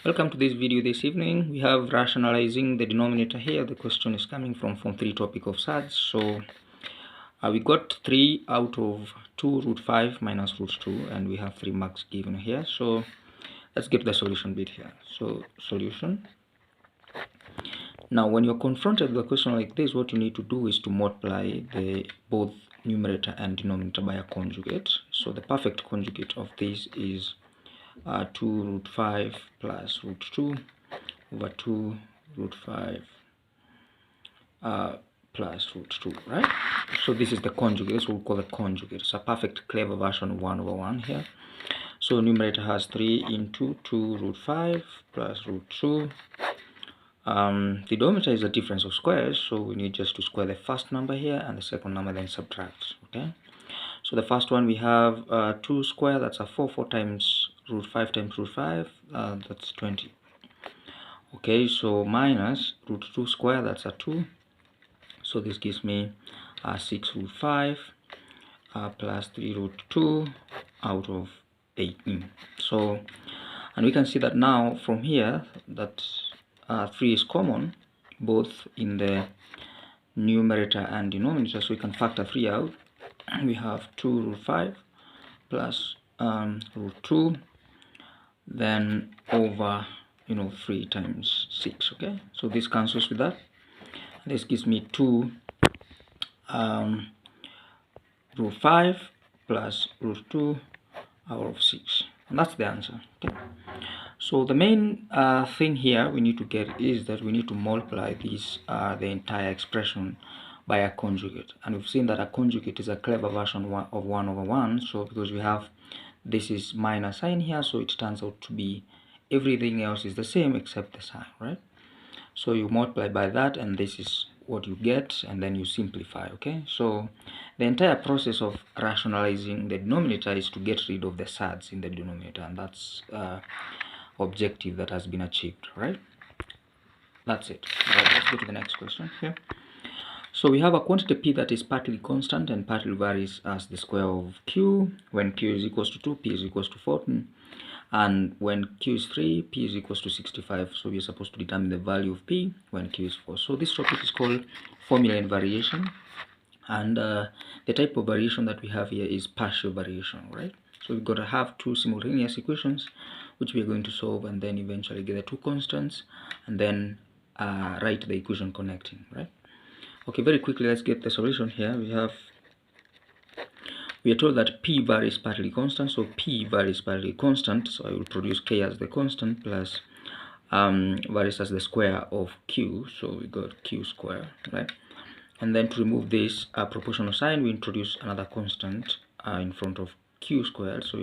Welcome to this video this evening. We have rationalizing the denominator here. The question is coming from Form 3 topic of Surds. So we got 3 out of 2 root 5 minus root 2, and we have 3 marks given here. So let's get the solution bit here. So solution. Now when you're confronted with a question like this, what you need to do is to multiply both numerator and denominator by a conjugate. So the perfect conjugate of this is 2 root 5 plus root 2 over 2 root 5 plus root 2, right? So this is the conjugate. This we'll call the conjugate. It's a perfect clever version of 1 over 1 here. So numerator has 3 into 2 root 5 plus root 2. The denominator is a difference of squares, so we need just to square the first number here and the second number, then subtract. Okay, so the first one we have 2 square, that's a 4 times root 5 times root 5, that's 20. Okay, so minus root 2 square, that's a 2, so this gives me 6 root 5 plus 3 root 2 out of 18. So, and we can see that now from here that 3 is common both in the numerator and denominator, so we can factor 3 out. We have 2 root 5 plus root 2, then over 3 times 6. Okay, so this cancels with that. This gives me 2 root 5 plus root 2 out of 6, and that's the answer. Okay, so the main thing here we need to get is that we need to multiply this the entire expression by a conjugate, and we've seen that a conjugate is a clever version of 1 over 1. So because we have this is minus sign here, so it turns out to be everything else is the same except the sign, right? So you multiply by that, and this is what you get, and then you simplify. Okay, so the entire process of rationalizing the denominator is to get rid of the surds in the denominator, and that's objective that has been achieved, right? That's it. Right, let's go to the next question here. So we have a quantity p that is partly constant and partly varies as the square of q. When q is equals to 2, p is equals to 14, and when q is 3, p is equals to 65. So we are supposed to determine the value of p when q is 4. So this topic is called formula in variation, and the type of variation that we have here is partial variation, right? So we've got to have two simultaneous equations which we are going to solve, and then eventually get the two constants, and then write the equation connecting, right? Okay, very quickly let's get the solution here. We are told that p varies partly constant, so p varies partly constant, so I will produce k as the constant plus varies as the square of q, so we got q square, right? And then to remove this proportional sign, we introduce another constant in front of q squared, so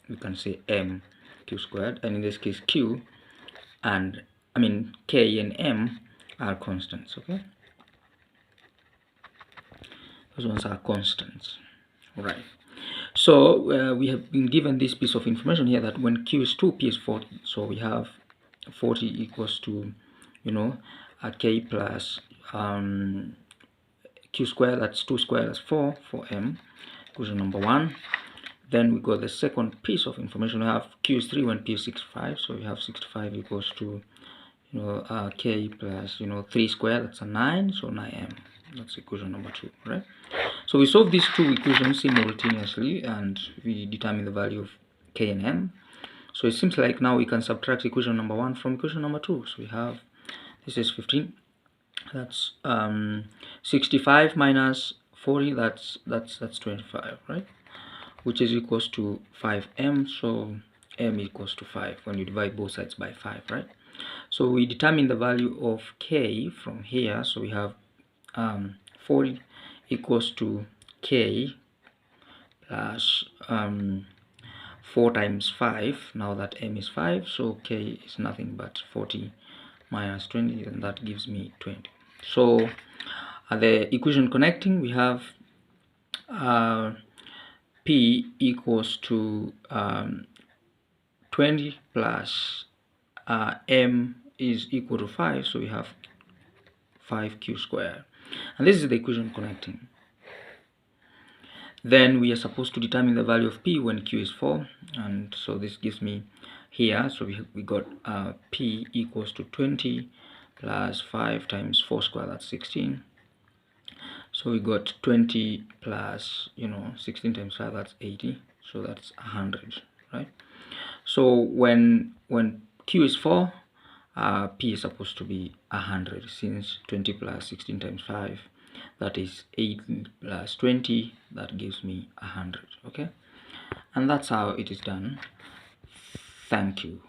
we can say m q squared, and in this case q and k and m are constants. Okay, those ones are constants, right? So we have been given this piece of information here that when q is 2, p is 40. So we have 40 equals to k plus q squared, that's 2 squared, that's 4 for m, equation number 1. Then we got the second piece of information. We have q is 3 when p is 65, so we have 65 equals to k plus 3 squared, that's a 9, so 9m. That's equation number 2, right? So we solve these two equations simultaneously, and we determine the value of k and m. So it seems like now we can subtract equation number 1 from equation number 2. So we have, this is 15, that's 65 minus 40, that's 25, right? Which is equals to 5m. So m equals to 5 when you divide both sides by 5, right? So we determine the value of k from here. So we have 40 equals to k plus 4 times 5, now that m is 5, so k is nothing but 40 minus 20, and that gives me 20. So the equation connecting, we have p equals to 20 plus m is equal to 5, so we have 5q squared, and this is the equation connecting. Then we are supposed to determine the value of p when q is 4, and so this gives me here. So we got p equals to 20 plus 5 times 4 squared, that's 16. So we got 20 plus 16 times 5, that's 80. So that's 100, right? So when q is 4, p is supposed to be 100, since 20 plus 16 times 5, that is 80 plus 20, that gives me 100. Okay, and that's how it is done. Thank you.